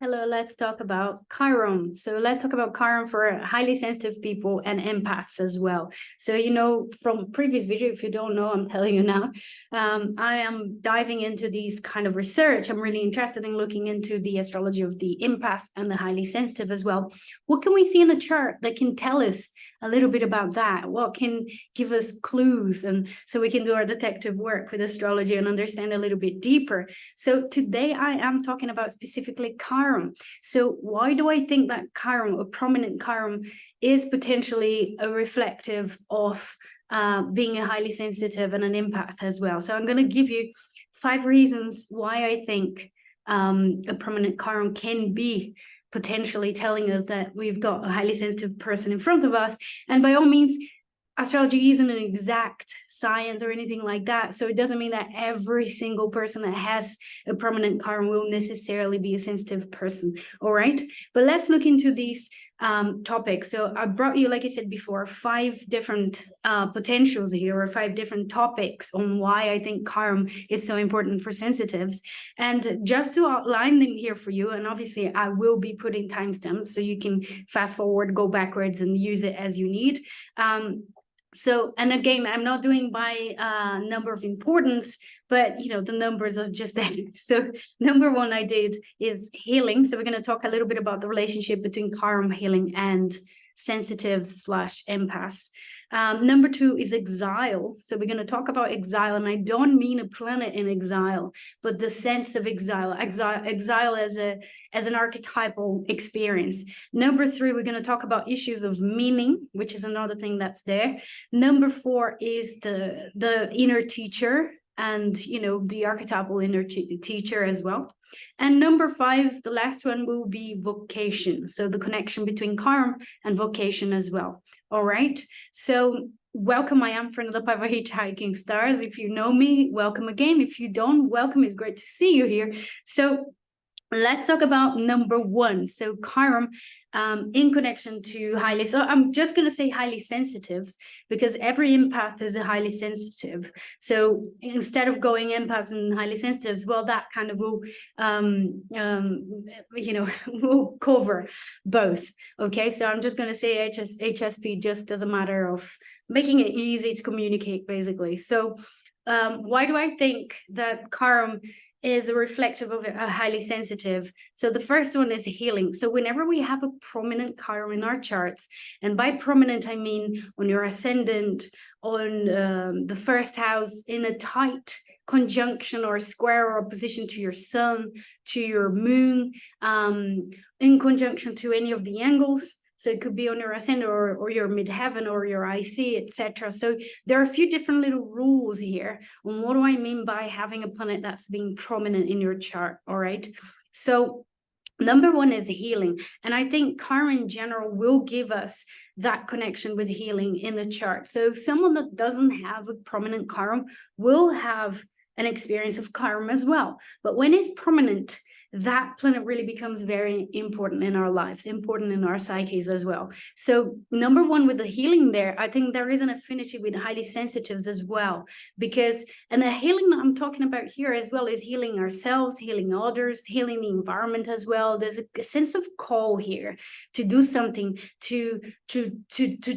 Hello, let's talk about Chiron. So let's talk about Chiron for highly sensitive people and empaths as well. So, from previous video, if you don't know, I'm telling you now, I am diving into these kind of research. I'm really interested in looking into the astrology of the empath and the highly sensitive as well. What can we see in the chart that can tell us a little bit about that? What can give us clues? And so we can do our detective work with astrology and understand a little bit deeper. So today I am talking about specifically Chiron. So why do I think that Chiron, a prominent Chiron, is potentially a reflective of being a highly sensitive and an empath as well? So I'm going to give you 5 reasons why I think a prominent Chiron can be potentially telling us that we've got a highly sensitive person in front of us. And by all means, astrology isn't an exact science or anything like that. So it doesn't mean that every single person that has a prominent Chiron will necessarily be a sensitive person. All right. But let's look into these topics. So I brought you, like I said before, 5 different potentials here, or 5 different topics on why I think Chiron is so important for sensitives. And just to outline them here for you, and obviously I will be putting timestamps so you can fast forward, go backwards, and use it as you need. So, and again, I'm not doing by number of importance, but the numbers are just there. So number 1 I did is healing. So we're going to talk a little bit about the relationship between Chiron healing and sensitives / empaths. Number 2 is exile. So we're going to talk about exile, and I don't mean a planet in exile, but the sense of exile as an archetypal experience. Number 3, we're going to talk about issues of meaning, which is another thing that's there. Number 4 is the inner teacher, and the archetypal inner teacher as well. And number 5, the last one, will be vocation. So the connection between Chiron and vocation as well. All right. So welcome. I am friend of the 5 Hitchhiking Stars. If you know me, welcome again. If you don't, welcome. It's great to see you here. So let's talk about number 1. So Chiron in connection to highly, so I'm just going to say highly sensitives, because every empath is a highly sensitive. So instead of going empaths and highly sensitives, well, that kind of will will cover both. Okay, so I'm just going to say HSP just as a matter of making it easy to communicate, basically. So why do I think that Chiron is a reflective of a highly sensitive? So the first one is healing. So whenever we have a prominent Chiron in our charts, and by prominent I mean on your ascendant, on the first house, in a tight conjunction or square or opposition to your sun, to your moon, in conjunction to any of the angles. So it could be on your ascendant or your midheaven or your IC, etc. So there are a few different little rules here on what do I mean by having a planet that's being prominent in your chart. All right. So number 1 is healing. And I think Chiron in general will give us that connection with healing in the chart. So someone that doesn't have a prominent Chiron will have an experience of Chiron as well. But when it's prominent, that planet really becomes very important in our lives, important in our psyches as well. So number 1 with the healing there, I think there is an affinity with highly sensitives as well, because, and the healing that I'm talking about here as well is healing ourselves, healing others, healing the environment as well. There's a sense of call here to do something, to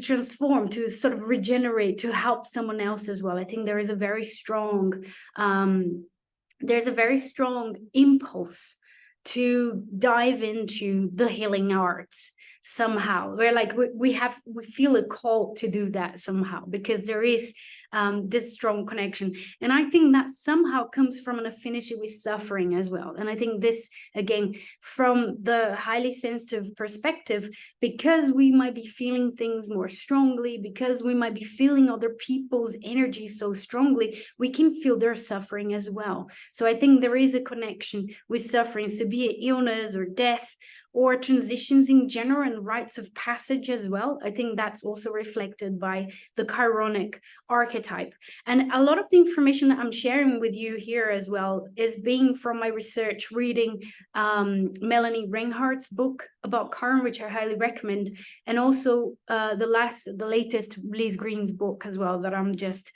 transform, to sort of regenerate, to help someone else as well. I think there is a very strong impulse to dive into the healing arts somehow. We're like, we feel a call to do that somehow, because there is this strong connection. And I think that somehow comes from an affinity with suffering as well. And I think this, again, from the highly sensitive perspective, because we might be feeling things more strongly, because we might be feeling other people's energy so strongly, we can feel their suffering as well. So I think there is a connection with suffering, so be it illness or death, or transitions in general, and rites of passage as well. I think that's also reflected by the Chironic archetype. And a lot of the information that I'm sharing with you here as well is being from my research, reading Melanie Reinhardt's book about Chiron, which I highly recommend, and also the latest Liz Green's book as well, that I'm just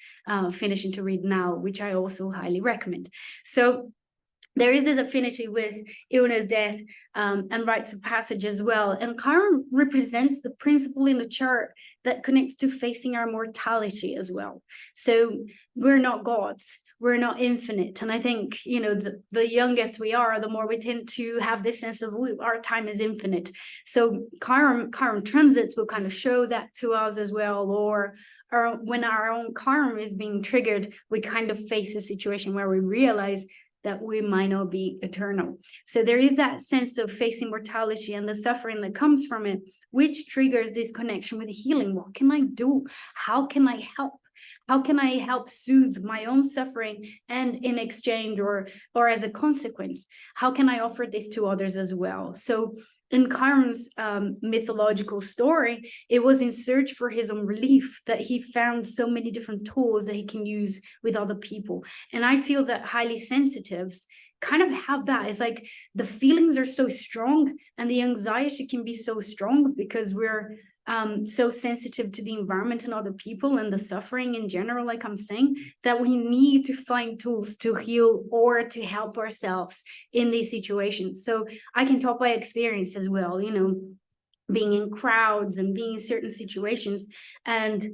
finishing to read now, which I also highly recommend. So there is this affinity with illness, death, and rites of passage as well. And Chiron represents the principle in the chart that connects to facing our mortality as well. So we're not gods, we're not infinite. And I think, the youngest we are, the more we tend to have this sense of our time is infinite. So Chiron transits will kind of show that to us as well, or when our own Chiron is being triggered, we kind of face a situation where we realize that we might not be eternal. So there is that sense of facing mortality and the suffering that comes from it, which triggers this connection with healing. What can I do? How can I help? How can I help soothe my own suffering? And in exchange or as a consequence, how can I offer this to others as well? So in Chiron's mythological story, it was in search for his own relief that he found so many different tools that he can use with other people. And I feel that highly sensitives kind of have that. It's like the feelings are so strong and the anxiety can be so strong because we're so sensitive to the environment and other people and the suffering in general, like I'm saying, that we need to find tools to heal or to help ourselves in these situations. So I can talk by experience as well, being in crowds and being in certain situations and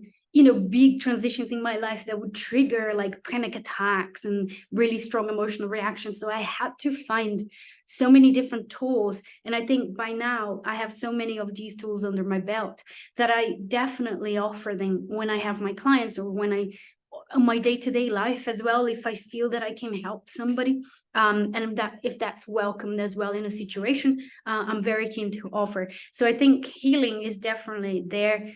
big transitions in my life that would trigger like panic attacks and really strong emotional reactions. So I had to find so many different tools. And I think by now I have so many of these tools under my belt that I definitely offer them when I have my clients or when my day-to-day life as well, if I feel that I can help somebody, and that if that's welcomed as well in a situation, I'm very keen to offer. So I think healing is definitely there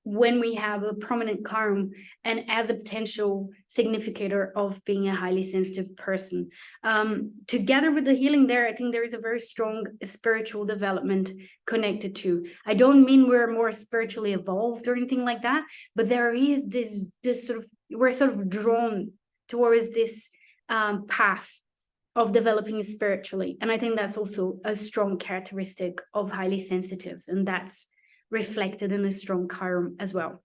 when we have a prominent Chiron and as a potential significator of being a highly sensitive person. Together with the healing there, I think there is a very strong spiritual development connected to. I don't mean we're more spiritually evolved or anything like that, but there is this sort of, we're sort of drawn towards this path of developing spiritually. And I think that's also a strong characteristic of highly sensitives, and that's reflected in a strong Chiron as well.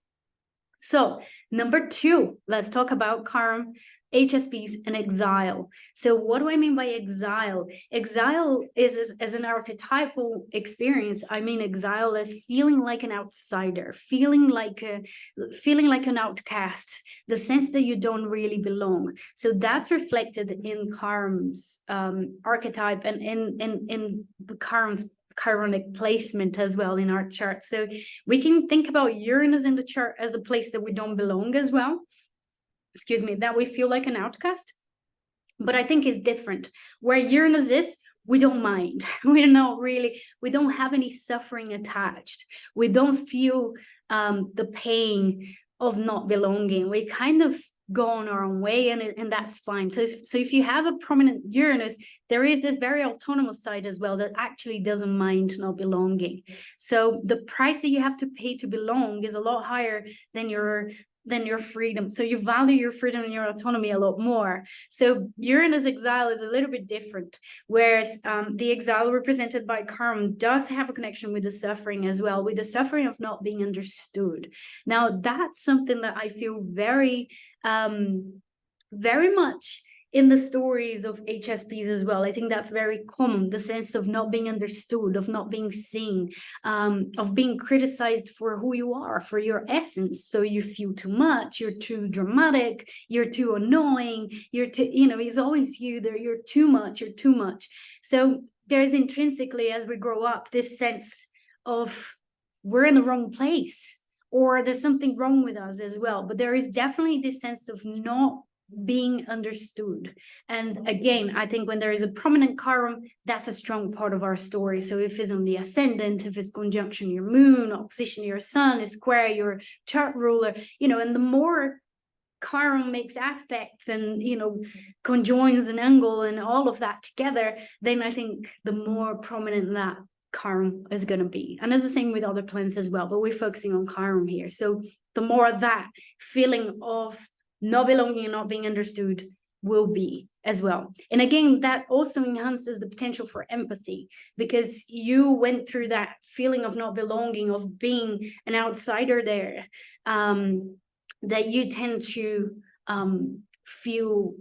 So number 2, let's talk about Chiron, HSPs, and exile. So what do I mean by exile? Exile is as an archetypal experience. I mean exile as feeling like an outsider, feeling like an outcast, the sense that you don't really belong. So that's reflected in Chiron's archetype and in the Chiron's Chironic placement as well in our chart. So we can think about Uranus in the chart as a place that we don't belong as well. Excuse me, that we feel like an outcast. But I think it's different. Where Uranus is, we don't mind. We don't have any suffering attached. We don't feel the pain of not belonging. We kind of go on our own way, and that's fine. So if you have a prominent Uranus, there is this very autonomous side as well that actually doesn't mind not belonging. So the price that you have to pay to belong is a lot higher than your freedom. So you value your freedom and your autonomy a lot more. So Uranus exile is a little bit different, whereas the exile represented by Chiron does have a connection with the suffering as well, with the suffering of not being understood. Now that's something that I feel very much in the stories of HSPs as well. I think that's very common, the sense of not being understood, of not being seen, of being criticized for who you are, for your essence. So you feel too much, you're too dramatic, you're too annoying, you're too, it's always you there, you're too much. So there's intrinsically, as we grow up, this sense of we're in the wrong place, or there's something wrong with us as well. But there is definitely this sense of not being understood. And again, I think when there is a prominent Chiron, that's a strong part of our story. So if it's on the ascendant, if it's conjunction your moon, opposition your sun, is square your chart ruler, and the more Chiron makes aspects and conjoins an angle and all of that together, then I think the more prominent that Chiron is going to be. And it's the same with other planets as well, but we're focusing on Chiron here. So the more that feeling of not belonging and not being understood will be as well. And again, that also enhances the potential for empathy, because you went through that feeling of not belonging, of being an outsider there, that you tend to feel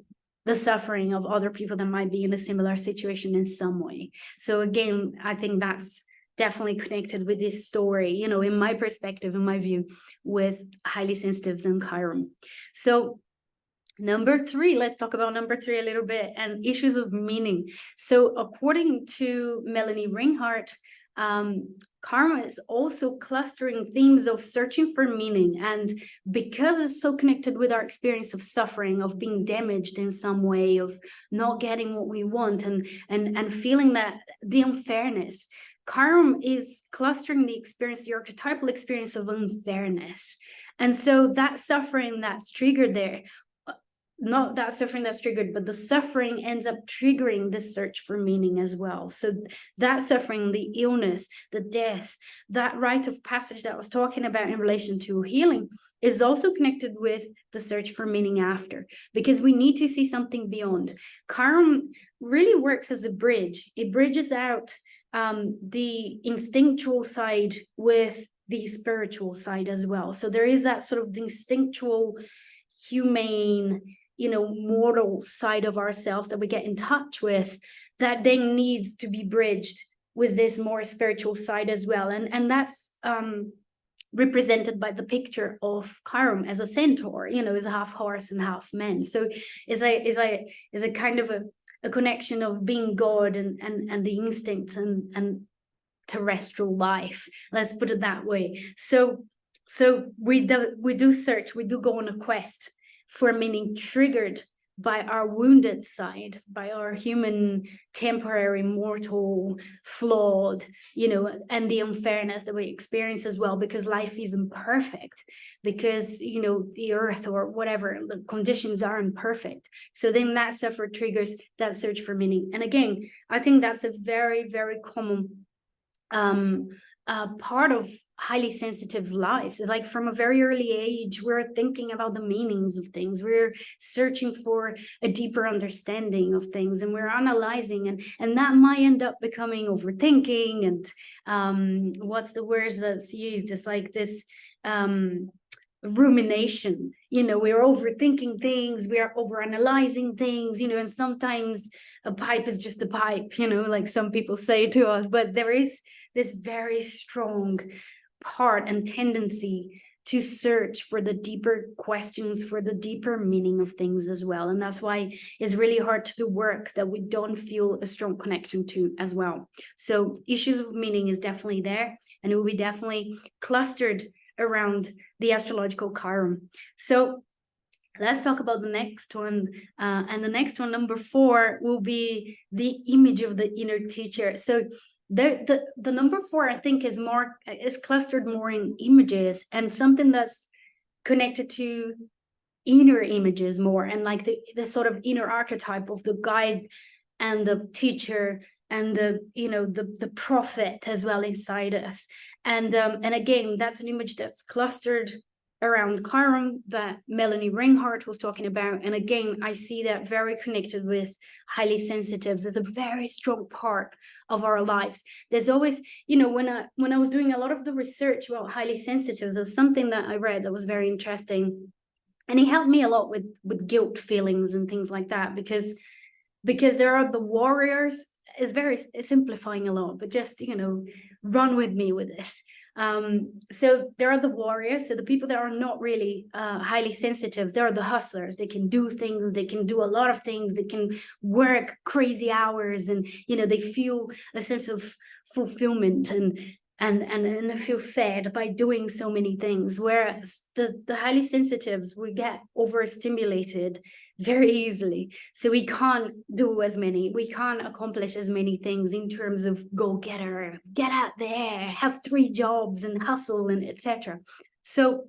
the suffering of other people that might be in a similar situation in some way. So again, I think that's definitely connected with this story, you know, in my perspective, in my view, with highly sensitives and Chiron. So number 3, let's talk about number 3 a little bit, and issues of meaning. So according to Melanie Ringhart, karma is also clustering themes of searching for meaning. And because it's so connected with our experience of suffering, of being damaged in some way, of not getting what we want, and feeling that the unfairness, karma is clustering the experience, the archetypal experience of unfairness. And so that suffering that's triggered there, not that suffering that's triggered, but the suffering ends up triggering this search for meaning as well. So that suffering, the illness, the death, that rite of passage that I was talking about in relation to healing is also connected with the search for meaning after, because we need to see something beyond. Karma really works as a bridge. It bridges out the instinctual side with the spiritual side as well. So there is that sort of instinctual, humane, you know, mortal side of ourselves that we get in touch with, that then needs to be bridged with this more spiritual side as well. And that's represented by the picture of Chiron as a centaur, you know, as a half horse and half man. So is a kind of a connection of being God and the instincts and terrestrial life. Let's put it that way. So we do search, we do go on a quest for meaning, triggered by our wounded side, by our human, temporary, mortal, flawed, you know, and the unfairness that we experience as well, because life isn't perfect, because, you know, the earth or whatever, the conditions are imperfect. So then that suffer triggers that search for meaning. And again, I think that's a very, very common part of highly sensitive's lives. It's like from a very early age, we're thinking about the meanings of things. We're searching for a deeper understanding of things, and we're analyzing, and that might end up becoming overthinking. And what's the words that's used? It's like this rumination. You know, we're overthinking things, we are overanalyzing things, you know, and sometimes a pipe is just a pipe, you know, like some people say to us, but there is this very strong part and tendency to search for the deeper questions, for the deeper meaning of things as well. And that's why it's really hard to do work that we don't feel a strong connection to as well. So issues of meaning is definitely there, and it will be definitely clustered around the astrological Chiron. So let's talk about the next one. And the next one, number 4, will be the image of the inner teacher. So the number 4, I think, is clustered more in images, and something that's connected to inner images more, and like the sort of inner archetype of the guide and the teacher and the, you know, the prophet as well inside us. And again, that's an image that's clustered around Chiron that Melanie Ringhart was talking about. And again, I see that very connected with highly sensitives as a very strong part of our lives. There's always, you know, when I was doing a lot of the research about highly sensitives, there was something that I read that was very interesting. And it helped me a lot with guilt feelings and things like that, because there are the warriors. It's very simplifying a lot, but just, you know, run with me with this. So there are the warriors, so the people that are not really highly sensitive. There are the hustlers. They can do things, they can do a lot of things, they can work crazy hours, and, you know, they feel a sense of fulfillment and they feel fed by doing so many things. Whereas the highly sensitives, we get overstimulated very easily, so we can't do as many, we can't accomplish as many things in terms of go-getter, get out there, have 3 jobs and hustle and etc. So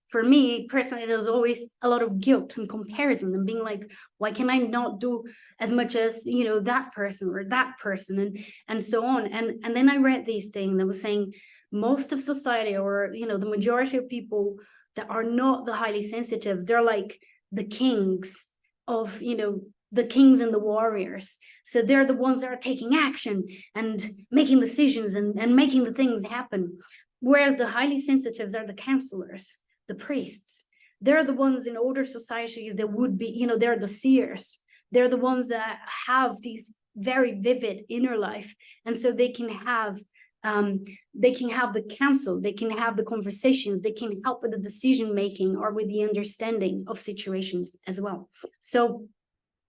for me personally, there was always a lot of guilt and comparison, and being like, why can I not do as much as, you know, that person or that person, and so on. And then I read this thing that was saying most of society, or, you know, the majority of people that are not the highly sensitive, they're like the kings of, you know, the kings and the warriors. So they're the ones that are taking action and making decisions and making the things happen. Whereas the highly sensitives are the counselors, the priests, they're the ones in older societies that would be, they're the seers. They're the ones that have these very vivid inner life. And so they can have the counsel, they can have the conversations, they can help with the decision making or with the understanding of situations as well. So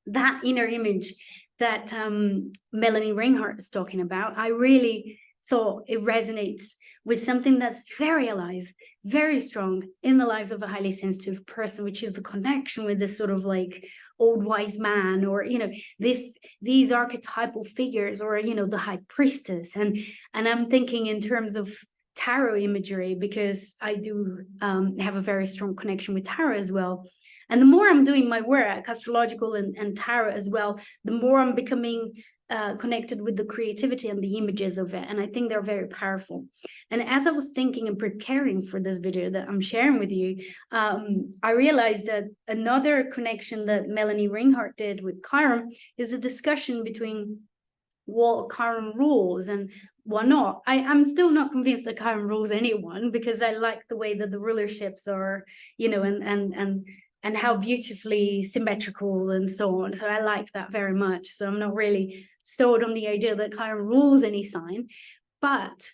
that inner image that Melanie Ringhart is talking about, I really thought it resonates with something that's very alive, very strong in the lives of a highly sensitive person, which is the connection with this sort of like old wise man, or these archetypal figures, or the high priestess. And I'm thinking in terms of tarot imagery, because I do have a very strong connection with tarot as well. And the more I'm doing my work, astrological and tarot as well, the more I'm becoming connected with the creativity and the images of it. And I think they're very powerful. And as I was thinking and preparing for this video that I'm sharing with you, I realized that another connection that Melanie Ringhart did with Chiron is a discussion between what Chiron rules and what not. I'm still not convinced that Chiron rules anyone, because I like the way that the rulerships are, and how beautifully symmetrical and so on. So I like that very much. So I'm not really sold on the idea that Chiron rules any sign, but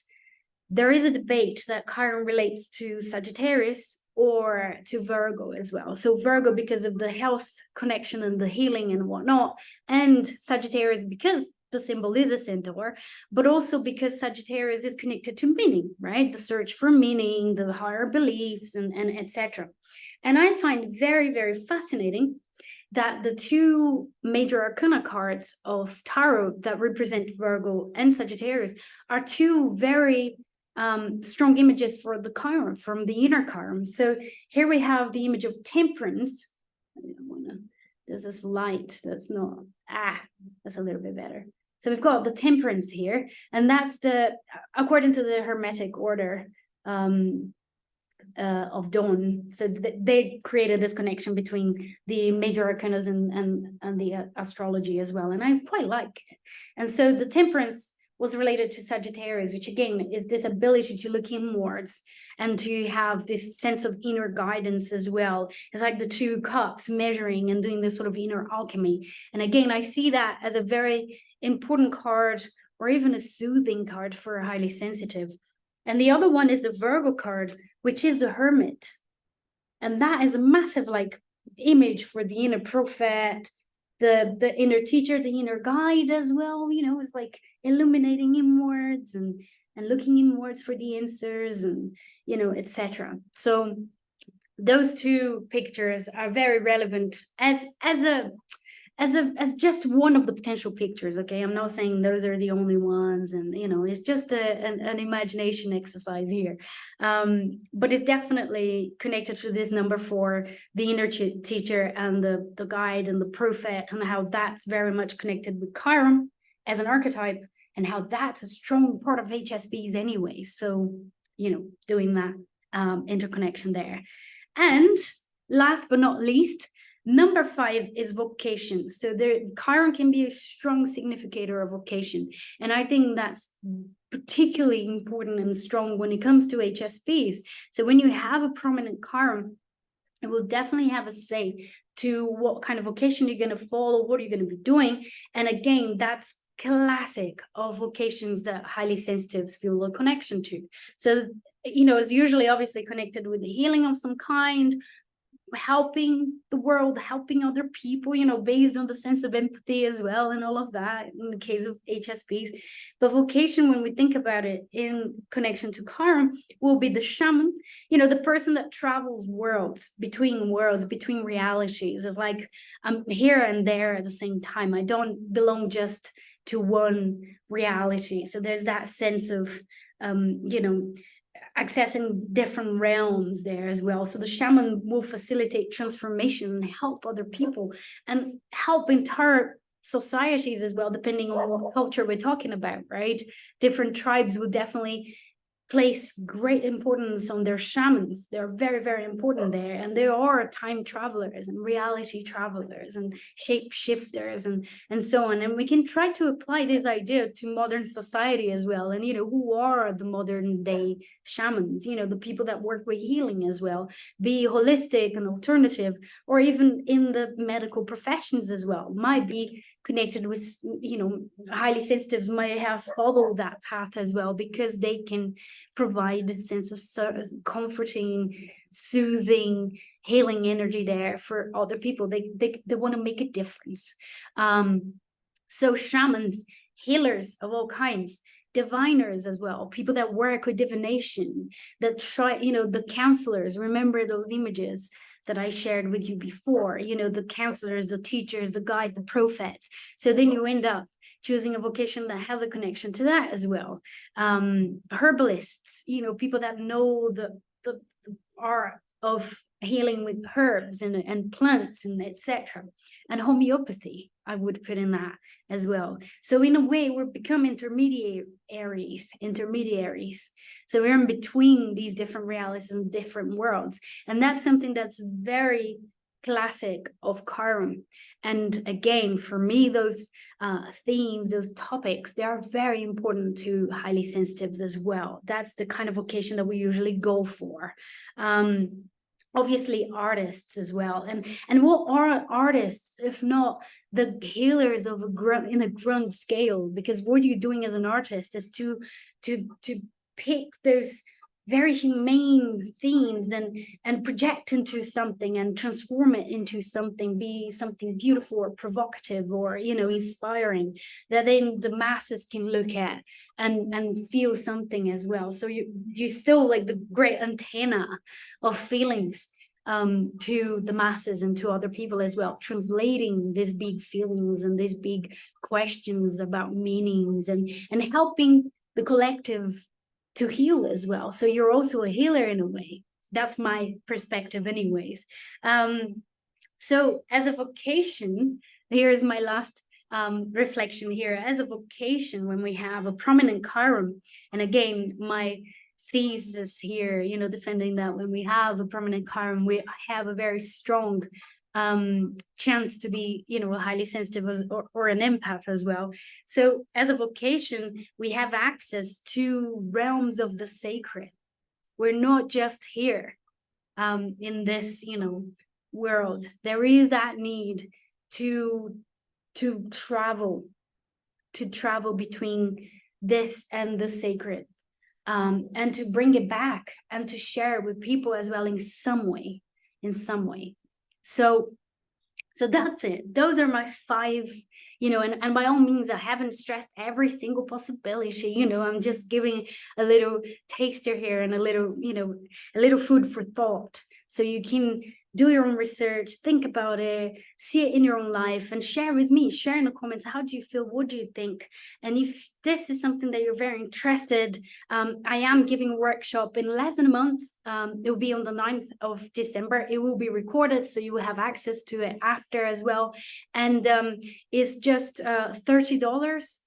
there is a debate that Chiron relates to Sagittarius or to Virgo as well. So Virgo because of the health connection and the healing and whatnot, and Sagittarius because the symbol is a centaur, but also because Sagittarius is connected to meaning, right? The search for meaning, the higher beliefs, and etc. And I find very, very fascinating that the two major arcana cards of tarot that represent Virgo and Sagittarius are two very strong images for the Chiron, from the inner Chiron. So here we have the image of temperance. There's this light that's not, that's a little bit better. So we've got the temperance here, and that's according to the Hermetic order of dawn. So they created this connection between the major arcanas and the astrology as well, and I quite like it. And so the temperance was related to Sagittarius, which again is this ability to look inwards and to have this sense of inner guidance as well. It's like the two cups measuring and doing this sort of inner alchemy. And again, I see that as a very important card, or even a soothing card for a highly sensitive. And the other one is the Virgo card, which is the Hermit. And that is a massive like image for the inner prophet, the inner teacher, the inner guide as well. It's like illuminating inwards and looking inwards for the answers, and etc. So those two pictures are very relevant as just one of the potential pictures. Okay, I'm not saying those are the only ones, and it's just an imagination exercise here, but it's definitely connected to this number 4, the inner teacher and the guide and the prophet, and how that's very much connected with Chiron as an archetype, and how that's a strong part of HSPs anyway. So doing that interconnection there. And last but not least, number 5 is vocation. So Chiron can be a strong significator of vocation. And I think that's particularly important and strong when it comes to HSPs. So when you have a prominent Chiron, it will definitely have a say to what kind of vocation you're going to follow, what are you going to be doing. And again, that's classic of vocations that highly sensitives feel a connection to. So, it's usually obviously connected with the healing of some kind, helping the world, helping other people, based on the sense of empathy as well, and all of that in the case of HSPs. But vocation, when we think about it in connection to Chiron, will be the shaman, the person that travels worlds, between realities. It's like I'm here and there at the same time. I don't belong just to one reality. So there's that sense of accessing different realms there as well. So the shaman will facilitate transformation and help other people and help entire societies as well, depending on what culture we're talking about, right? Different tribes will definitely place great importance on their shamans. They're very, very important there. And there are time travelers and reality travelers and shapeshifters and so on. And we can try to apply this idea to modern society as well. And, who are the modern day shamans, the people that work with healing as well, be holistic and alternative, or even in the medical professions as well, might be connected with, highly sensitives might have followed that path as well, because they can provide a sense of comforting, soothing, healing energy there for other people. They want to make a difference. So shamans, healers of all kinds, diviners as well, people that work with divination, that try, the counselors, remember those images that I shared with you before, the counselors, the teachers, the guides, the prophets. So then you end up choosing a vocation that has a connection to that as well. Herbalists, people that know the art of healing with herbs and plants and etc. And homeopathy, I would put in that as well. So in a way, we're become intermediaries. So we're in between these different realities and different worlds. And that's something that's very classic of Chiron. And again, for me, those themes, those topics, they are very important to highly sensitives as well. That's the kind of vocation that we usually go for. Obviously artists as well, and what are artists if not the healers of in a grand scale? Because what you're doing as an artist is to pick those very humane themes and project into something and transform it into something, be something beautiful or provocative or inspiring, that then the masses can look at and feel something as well. So you still like the great antenna of feelings to the masses and to other people as well, translating these big feelings and these big questions about meanings and helping the collective to heal as well. So you're also a healer in a way. That's my perspective anyways. So as a vocation, here's my last reflection here. As a vocation, when we have a prominent Chiron, and again, my thesis here, defending that when we have a prominent Chiron, we have a very strong chance to be, highly sensitive or an empath as well. So as a vocation, we have access to realms of the sacred. We're not just here in this, world. There is that need to travel between this and the sacred, and to bring it back and to share it with people as well in some way. So that's it. Those are my 5, and by all means, I haven't stressed every single possibility, I'm just giving a little taster here and a little food for thought. So you can do your own research, think about it, see it in your own life, and share with me. Share in the comments, how do you feel? What do you think? And if this is something that you're very interested, I am giving a workshop in less than a month. It will be on the 9th of December. It will be recorded, so you will have access to it after as well. And it's just $30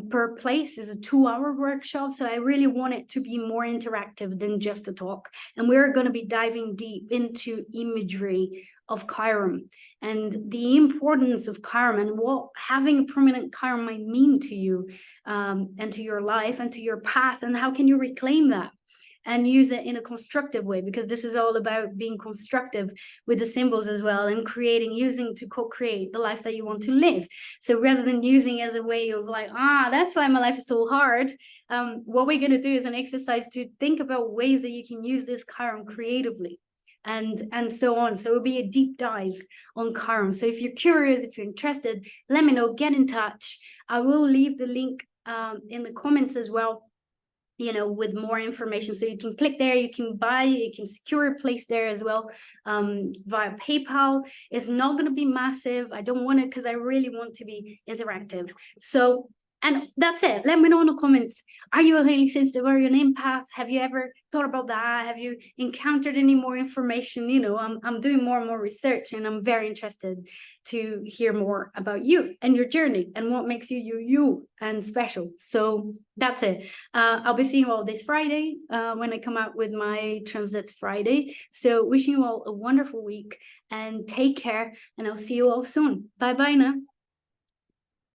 per place. Is a 2-hour workshop. So I really want it to be more interactive than just a talk. And we're going to be diving deep into imagery of Chiron and the importance of Chiron and what having a prominent Chiron might mean to you and to your life and to your path, and how can you reclaim that and use it in a constructive way, because this is all about being constructive with the symbols as well, and using to co-create the life that you want to live. So rather than using as a way of like, that's why my life is so hard, what we're going to do is an exercise to think about ways that you can use this Chiron creatively and so on. So it'll be a deep dive on Chiron. So if you're curious, if you're interested, let me know, get in touch. I will leave the link in the comments as well, with more information. So you can click there, you can buy, you can secure a place there as well via PayPal. It's not going to be massive. I don't want it because I really want to be interactive. So And that's it. Let me know in the comments. Are you a highly sensitive? Are you an empath? Have you ever thought about that? Have you encountered any more information? You know, I'm doing more and more research, and I'm very interested to hear more about you and your journey and what makes you and special. So that's it. I'll be seeing you all this Friday when I come out with my Transits Friday. So wishing you all a wonderful week and take care, and I'll see you all soon. Bye bye now.